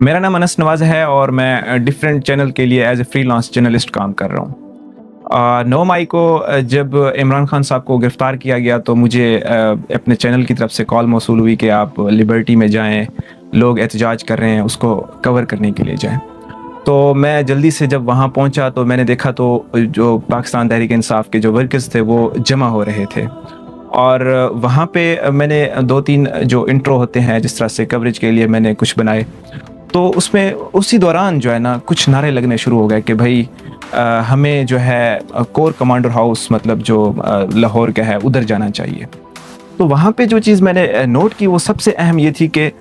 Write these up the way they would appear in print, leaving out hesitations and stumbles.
मेरा नाम अनस नवाज़ है और मैं डिफरेंट चैनल के लिए एज ए फ्रीलांस जर्नलिस्ट काम कर रहा हूँ। 9 मई को जब इमरान खान साहब को गिरफ़्तार किया गया तो मुझे अपने चैनल की तरफ से कॉल मौसूल हुई कि आप लिबर्टी में जाएँ, लोग एहतजाज कर रहे हैं, उसको कवर करने के लिए जाएँ। तो मैं जल्दी से जब वहाँ पहुँचा तो मैंने देखा तो जो पाकिस्तान तहरीक-ए-इंसाफ़ के जो वर्कर्स थे वो जमा हो रहे थे। और वहाँ पे मैंने 2-3 जो इंट्रो होते हैं जिस तरह से कवरेज के लिए मैंने कुछ बनाए। तो उसमें उसी दौरान जो है ना कुछ नारे लगने शुरू हो गए कि भाई हमें जो है कोर कमांडर हाउस मतलब जो लाहौर का है उधर जाना चाहिए। तो वहाँ पे जो चीज़ मैंने नोट की वो सबसे अहम ये थी कि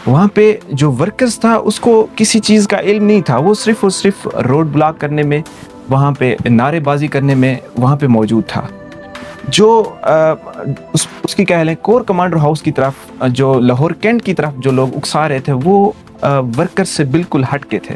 वहाँ पे जो वर्कर्स था उसको किसी चीज़ का इल्म नहीं था, वो सिर्फ़ और सिर्फ़ रोड ब्लॉक करने में, वहाँ पे नारेबाज़ी करने में वहाँ पे मौजूद था। जो उसकी कह लें कोर कमांडर हाउस की तरफ जो लाहौर कैंट की तरफ जो लोग उकसा रहे थे वो वर्कर्स से बिल्कुल हट के थे।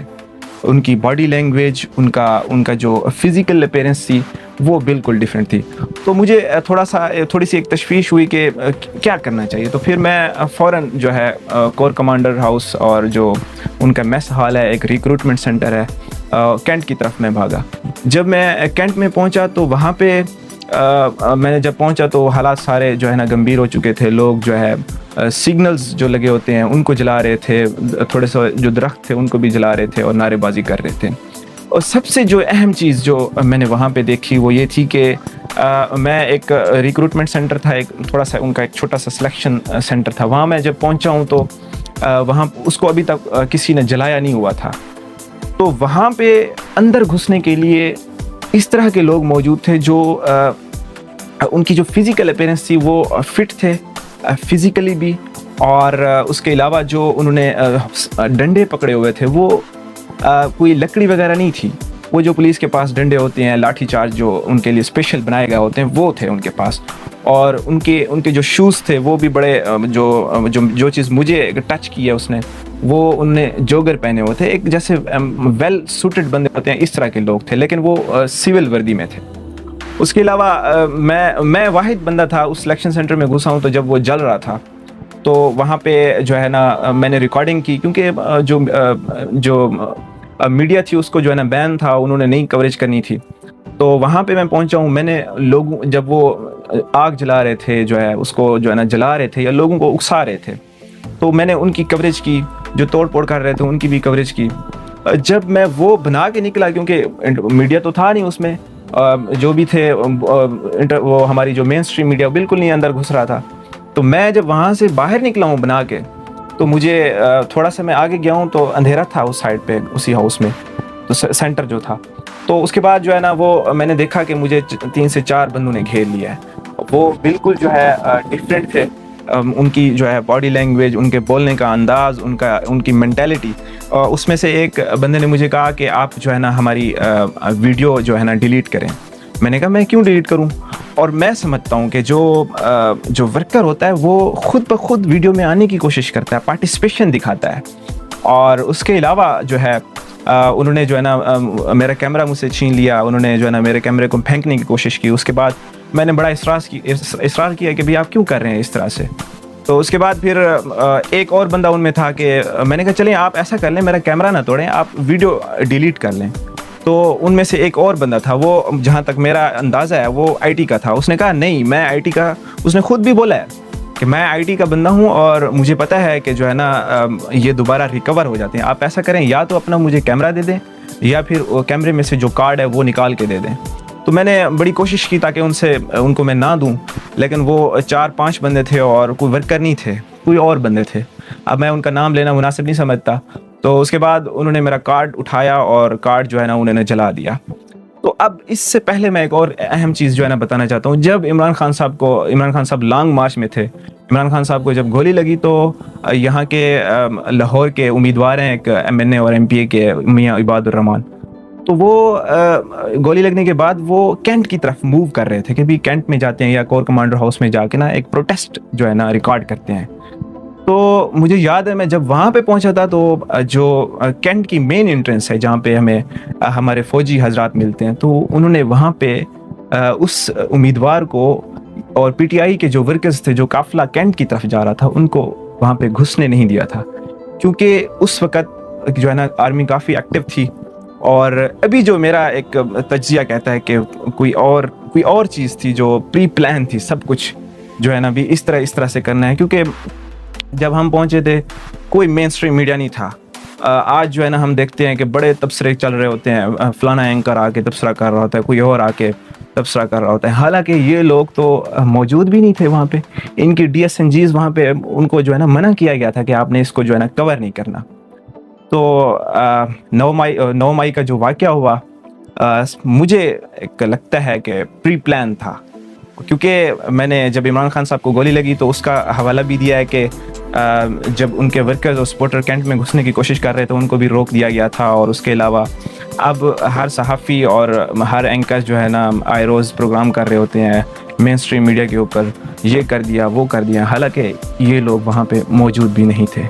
उनकी बॉडी लैंग्वेज, उनका जो फिज़िकल अपीयरेंस थी वो बिल्कुल डिफरेंट थी। तो मुझे थोड़ी-सी एक तशवीश हुई कि क्या करना चाहिए। तो फिर मैं फ़ौरन जो है कोर कमांडर हाउस और जो उनका मेस हॉल है, एक रिक्रूटमेंट सेंटर है, कैंट की तरफ मैं भागा। जब मैं कैंट में पहुंचा तो वहाँ पे मैंने जब पहुंचा तो हालात सारे जो है ना गंभीर हो चुके थे। लोग जो है सिग्नल्स जो लगे होते हैं उनको जला रहे थे, थोड़े से जो दरख्त थे उनको भी जला रहे थे और नारेबाजी कर रहे थे। और सबसे जो अहम चीज़ जो मैंने वहाँ पे देखी वो ये थी कि मैं एक रिक्रूटमेंट सेंटर था, एक थोड़ा सा उनका एक छोटा सा सिलेक्शन सेंटर था। वहाँ मैं जब पहुँचा हूँ तो वहाँ उसको अभी तक किसी ने जलाया नहीं हुआ था। तो वहाँ पे अंदर घुसने के लिए इस तरह के लोग मौजूद थे जो उनकी जो फिज़िकल अपीयरेंस थी वो फिट थे फिज़िकली भी, और उसके अलावा जो उन्होंने डंडे पकड़े हुए थे वो कोई लकड़ी वगैरह नहीं थी। वो जो पुलिस के पास डंडे होते हैं, लाठी चार्ज जो उनके लिए स्पेशल बनाए गए होते हैं वो थे उनके पास। और उनके जो शूज़ थे वो भी बड़े जो चीज़ मुझे टच की है उसने, वो उनने जोगर पहने हुए थे, एक जैसे वेल सूटेड बंदे होते हैं इस तरह के लोग थे, लेकिन वो सिविल वर्दी में थे। उसके अलावा मैं वाहिद बंदा था उस सिलेक्शन सेंटर में घुसा हूँ तो जब वो जल रहा था तो वहाँ पे जो है ना मैंने रिकॉर्डिंग की, क्योंकि जो मीडिया थी उसको जो है ना बैन था, उन्होंने नहीं कवरेज करनी थी। तो वहाँ पे मैं पहुँचा हूँ, मैंने लोगों जब वो आग जला रहे थे जो है उसको जो है ना जला रहे थे या लोगों को उकसा रहे थे तो मैंने उनकी कवरेज की, जो तोड़ फोड़ कर रहे थे उनकी भी कवरेज की। जब मैं वो बना के निकला, क्योंकि मीडिया तो था नहीं उसमें, जो भी थे वो हमारी जो मेन स्ट्रीम मीडिया बिल्कुल नहीं अंदर घुस रहा था। तो मैं जब वहाँ से बाहर निकला हूँ बना के तो मुझे थोड़ा सा मैं आगे गया हूँ तो अंधेरा था उस साइड पे उसी हाउस में, तो सेंटर जो था। तो उसके बाद जो है ना वो मैंने देखा कि मुझे 3 से 4 बंदों ने घेर लिया है। वो बिल्कुल जो है डिफरेंट थे, उनकी जो है बॉडी लैंग्वेज, उनके बोलने का अंदाज़, उनकी मेंटालिटी। उसमें से एक बंदे ने मुझे कहा कि आप जो है ना हमारी वीडियो जो है ना डिलीट करें। मैंने कहा मैं क्यों डिलीट करूं? और मैं समझता हूं कि जो वर्कर होता है वो खुद ब खुद वीडियो में आने की कोशिश करता है, पार्टिसिपेशन दिखाता है। और उसके अलावा जो है उन्होंने जो है ना मेरा कैमरा मुझसे छीन लिया, उन्होंने जो है ना मेरे कैमरे को फेंकने की कोशिश की। उसके बाद मैंने बड़ा इसरार किया कि भाई आप क्यों कर रहे हैं इस तरह से। तो उसके बाद फिर एक और बंदा उनमें था कि मैंने कहा चलें आप ऐसा कर लें, मेरा कैमरा ना तोड़ें, आप वीडियो डिलीट कर लें। तो उनमें से एक और बंदा था, वो जहाँ तक मेरा अंदाज़ा है वो आईटी का था। उसने कहा नहीं मैं आईटी का, उसने खुद भी बोला है कि मैं आईटी का बंदा हूँ और मुझे पता है कि जो है ना ये दोबारा रिकवर हो जाते हैं। आप ऐसा करें या तो अपना मुझे कैमरा दे दें या फिर कैमरे में से जो कार्ड है वो निकाल के दे दें। तो मैंने बड़ी कोशिश की ताकि उनको मैं ना दूं, लेकिन वो 4-5 बंदे थे और कोई वर्कर नहीं थे, कोई और बंदे थे। अब मैं उनका नाम लेना मुनासिब नहीं समझता। तो उसके बाद उन्होंने मेरा कार्ड उठाया और कार्ड जो है ना उन्होंने जला दिया। तो अब इससे पहले मैं एक और अहम चीज़ जो है ना बताना चाहता हूँ। जब इमरान खान साहब लॉन्ग मार्च में थे, इमरान खान साहब को जब गोली लगी तो यहाँ के लाहौर के उम्मीदवार हैं एक एमएनए और एमपीए के मियाँ इबादुर रहमान, तो वो गोली लगने के बाद वो कैंट की तरफ मूव कर रहे थे कि भी कैंट में जाते हैं या कोर कमांडर हाउस में जाके ना एक प्रोटेस्ट जो है ना रिकॉर्ड करते हैं। तो मुझे याद है मैं जब वहाँ पे पहुँचा था तो जो कैंट की मेन एंट्रेंस है जहाँ पे हमें हमारे फौजी हजरात मिलते हैं, तो उन्होंने वहाँ पे उस उम्मीदवार को और पीटीआई के जो वर्कर्स थे जो काफिला कैंट की तरफ जा रहा था उनको वहाँ पे घुसने नहीं दिया था, क्योंकि उस वक़्त जो है ना आर्मी काफ़ी एक्टिव थी, और अभी जो मेरा एक तज्जिया कहता है कि कोई और चीज़ थी जो प्री प्लान थी, सब कुछ जो है ना भी इस तरह से करना है, क्योंकि जब हम पहुंचे थे कोई मेन स्ट्रीम मीडिया नहीं था। आज जो है ना हम देखते हैं कि बड़े तबसरे चल रहे होते हैं, फलाना एंकर आके तबसरा कर रहा होता है, कोई और आके तबसरा कर रहा होता है, हालांकि ये लोग तो मौजूद भी नहीं थे वहाँ पे। इनकी DSNGs वहाँ पे, उनको जो है ना मना किया गया था कि आपने इसको जो है ना कवर नहीं करना। तो 9 मई का जो वाक़या हुआ, मुझे एक लगता है कि प्री प्लान था, क्योंकि मैंने जब इमरान खान साहब को गोली लगी तो उसका हवाला भी दिया है कि जब उनके वर्कर्स और सपोर्टर कैंट में घुसने की कोशिश कर रहे थे उनको भी रोक दिया गया था। और उसके अलावा अब हर सहाफ़ी और हर एंकर जो है ना आए रोज़ प्रोग्राम कर रहे होते हैं मेन स्ट्रीम मीडिया के ऊपर, ये कर दिया वो कर दिया, हालांकि ये लोग वहाँ पे मौजूद भी नहीं थे।